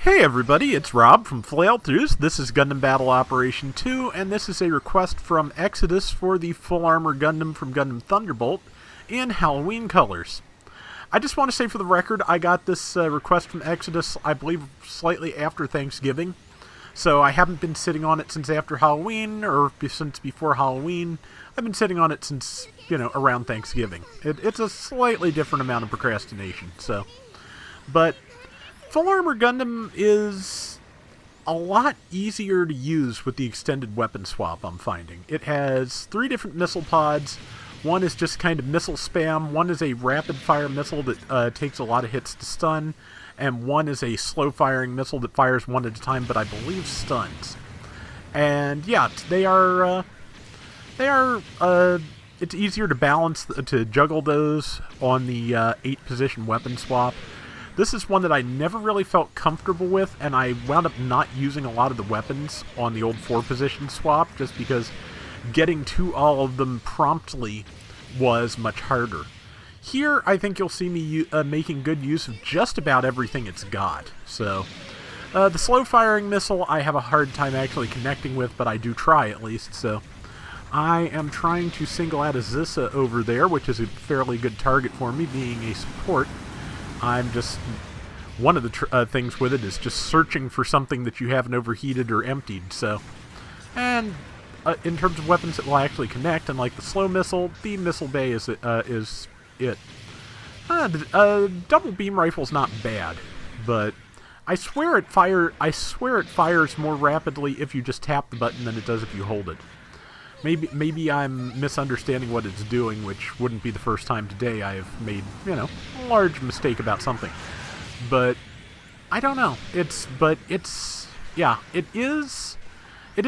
Hey everybody, it's Rob from Flailthroughs. This is Gundam Battle Operation 2, and this is a request from Exodus for the full armor Gundam from Gundam Thunderbolt in Halloween colors. I just want to say for the record, I got this request from Exodus, I believe, slightly after Thanksgiving. So I haven't been sitting on it since after Halloween, or since before Halloween. I've been sitting on it since, around Thanksgiving. It's a slightly different amount of procrastination, so. But Full Armor Gundam is a lot easier to use with the extended weapon swap, I'm finding. It has 3 different missile pods. One is just kind of missile spam, one is a rapid-fire missile that takes a lot of hits to stun, and one is a slow-firing missile that fires one at a time, but I believe stuns. And yeah, it's easier to balance, to juggle those on the 8-position weapon swap. This is one that I never really felt comfortable with, and I wound up not using a lot of the weapons on the old 4-position swap, just because getting to all of them promptly was much harder. Here, I think you'll see me making good use of just about everything it's got. So, the slow-firing missile I have a hard time actually connecting with, but I do try at least, so I am trying to single out a Zissa over there, which is a fairly good target for me, being a support. I'm just, one of the things with it is just searching for something that you haven't overheated or emptied, so. And in terms of weapons that will actually connect, unlike the slow missile, the missile bay is it. The double beam rifle's not bad, but I swear it fires more rapidly if you just tap the button than it does if you hold it. Maybe I'm misunderstanding what it's doing, which wouldn't be the first time today I have made, a large mistake about something. But I don't know. It is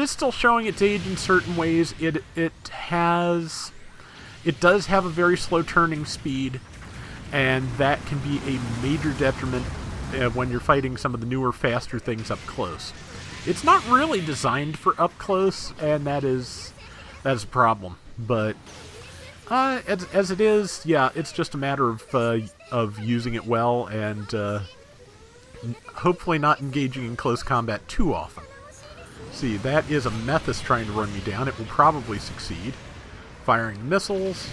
still showing its age in certain ways. It does have a very slow turning speed, and that can be a major detriment when you're fighting some of the newer, faster things up close. It's not really designed for up close, and that is a problem. But as it is, yeah, it's just a matter of using it well and hopefully not engaging in close combat too often. See, that is a Methus trying to run me down. It will probably succeed. Firing missiles.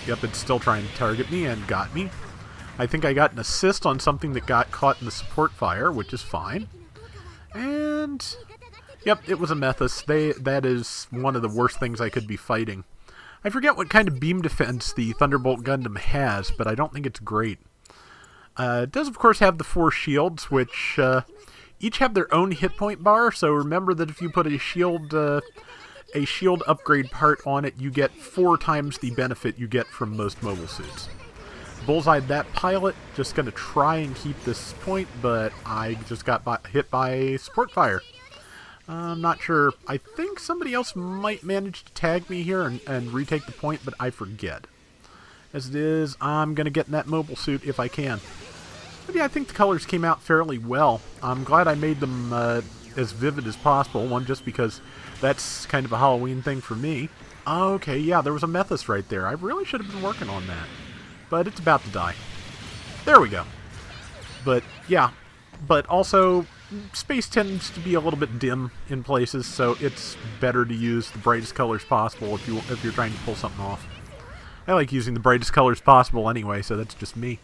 Yep, it's still trying to target me and got me. I think I got an assist on something that got caught in the support fire, which is fine. And yep, it was a Methus. That is one of the worst things I could be fighting. I forget what kind of beam defense the Thunderbolt Gundam has, but I don't think it's great. It does, of course, have the 4 shields, which each have their own hit point bar, so remember that if you put a shield upgrade part on it, you get 4 times the benefit you get from most mobile suits. Bullseyed that pilot, just going to try and keep this point, but I just got hit by support fire. I'm not sure. I think somebody else might manage to tag me here and retake the point, but I forget. As it is, I'm going to get in that mobile suit if I can. But yeah, I think the colors came out fairly well. I'm glad I made them as vivid as possible. One, just because that's kind of a Halloween thing for me. Okay, yeah, there was a Methus right there. I really should have been working on that. But it's about to die. There we go. But yeah, but also space tends to be a little bit dim in places, so it's better to use the brightest colors possible if you're trying to pull something off. I like using the brightest colors possible anyway, so that's just me.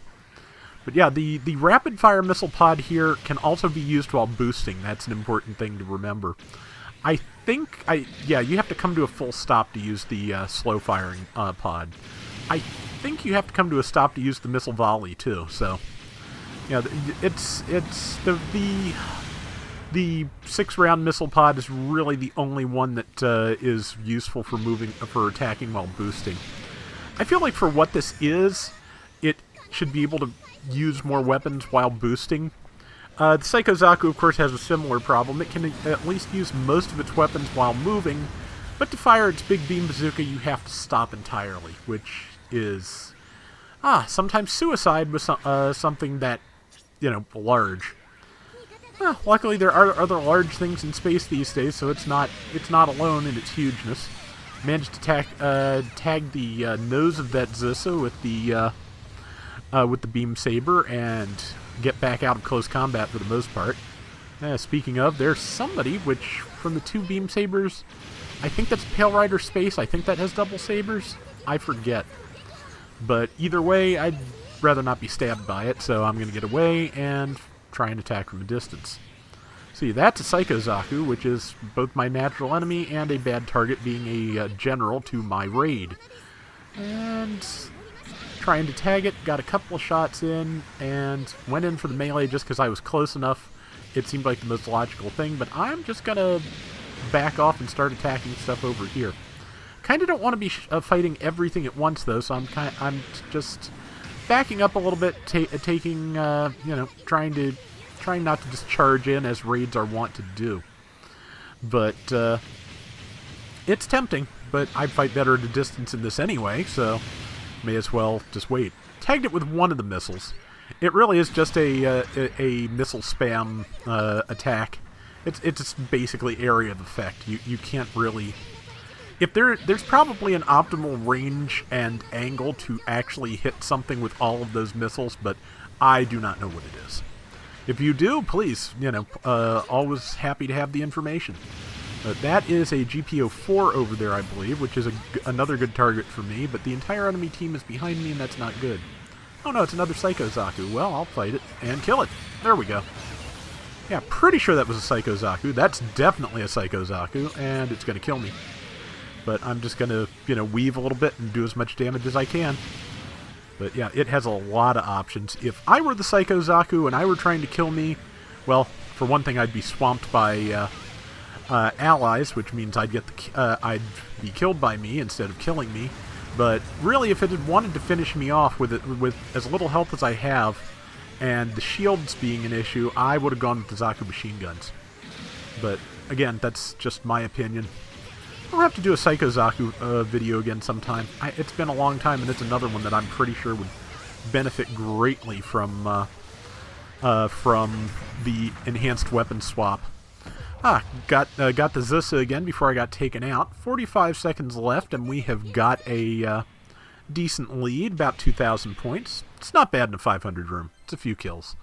But yeah, the rapid-fire missile pod here can also be used while boosting. That's an important thing to remember. Yeah, you have to come to a full stop to use the slow-firing pod. I think you have to come to a stop to use the missile volley, too, so yeah, it's the 6-round missile pod is really the only one that is useful for attacking while boosting. I feel like for what this is, it should be able to use more weapons while boosting. The Psycho Zaku, of course, has a similar problem. It can at least use most of its weapons while moving, but to fire its big beam bazooka, you have to stop entirely, which is sometimes suicide with something that, large. Luckily, there are other large things in space these days, so it's not alone in its hugeness. Managed to tag the nose of that Zissa with the beam saber and get back out of close combat for the most part. Speaking of, there's somebody, which from the 2 beam sabers, I think that's Pale Rider Space. I think that has double sabers. I forget. But either way, I'd rather not be stabbed by it, so I'm going to get away and try and attack from a distance. See, that's a Psycho Zaku, which is both my natural enemy and a bad target, being a general to my raid. And trying to tag it, got a couple of shots in, and went in for the melee just because I was close enough. It seemed like the most logical thing, but I'm just going to back off and start attacking stuff over here. Kind of don't want to be fighting everything at once, though, so I'm just backing up a little bit, taking, trying not to just charge in as raids are wont to do. But it's tempting, but I'd fight better at a distance in this anyway, so may as well just wait. Tagged it with one of the missiles. It really is just a missile spam attack. It's basically area of effect. You can't really... There's probably an optimal range and angle to actually hit something with all of those missiles, but I do not know what it is. If you do, please, always happy to have the information. That is a GPO-4 over there, I believe, which is another good target for me, but the entire enemy team is behind me, and that's not good. Oh no, it's another Psycho Zaku. Well, I'll fight it and kill it. There we go. Yeah, pretty sure that was a Psycho Zaku. That's definitely a Psycho Zaku, and it's going to kill me. But I'm just going to, weave a little bit and do as much damage as I can. But yeah, it has a lot of options. If I were the Psycho Zaku and I were trying to kill me, well, for one thing, I'd be swamped by allies, which means I'd be killed by me instead of killing me. But really, if it had wanted to finish me off with as little health as I have, and the shields being an issue, I would have gone with the Zaku machine guns. But again, that's just my opinion. We'll have to do a Psycho Zaku video again sometime. It's been a long time, and it's another one that I'm pretty sure would benefit greatly from the enhanced weapon swap. Got the Zusa again before I got taken out. 45 seconds left, and we have got a decent lead, about 2,000 points. It's not bad in a 500 room. It's a few kills.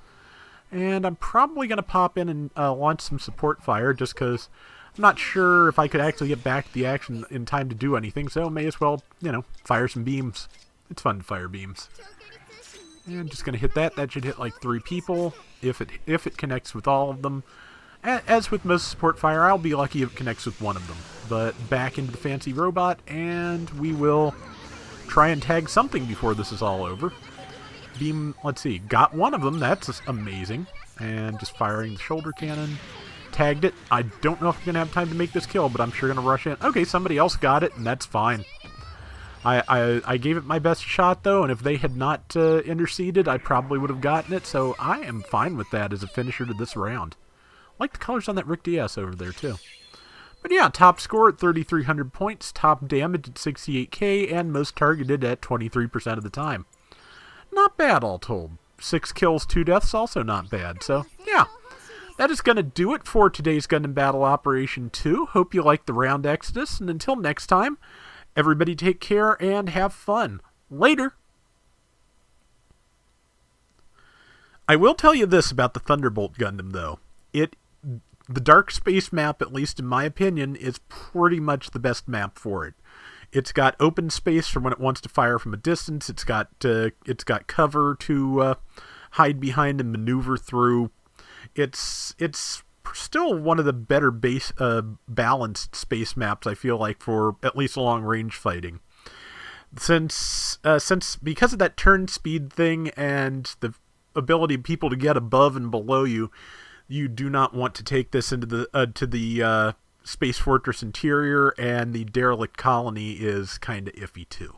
And I'm probably going to pop in and launch some support fire, just because I'm not sure if I could actually get back to the action in time to do anything, so may as well, fire some beams. It's fun to fire beams. And just going to hit that. That should hit like 3 people, if it connects with all of them. As with most support fire, I'll be lucky if it connects with one of them. But back into the fancy robot, and we will try and tag something before this is all over. Beam, let's see, got one of them. That's amazing. And just firing the shoulder cannon. Tagged it. I don't know if I'm going to have time to make this kill, but I'm sure going to rush in. Okay, somebody else got it, and that's fine. I gave it my best shot, though, and if they had not interceded, I probably would have gotten it, so I am fine with that as a finisher to this round. I like the colors on that Rick DS over there, too. But yeah, top score at 3,300 points, top damage at 68k, and most targeted at 23% of the time. Not bad, all told. 6 kills, 2 deaths, also not bad. So, yeah. That is going to do it for today's Gundam Battle Operation 2. Hope you liked the round Exodus, and until next time, everybody take care and have fun. Later! I will tell you this about the Thunderbolt Gundam, though. The Dark Space map, at least in my opinion, is pretty much the best map for it. It's got open space for when it wants to fire from a distance. It's got cover to hide behind and maneuver through. It's still one of the better balanced space maps, I feel like, for at least long range fighting. Since because of that turn speed thing and the ability of people to get above and below you, you do not want to take this into the Space Fortress interior, and the derelict colony is kind of iffy too.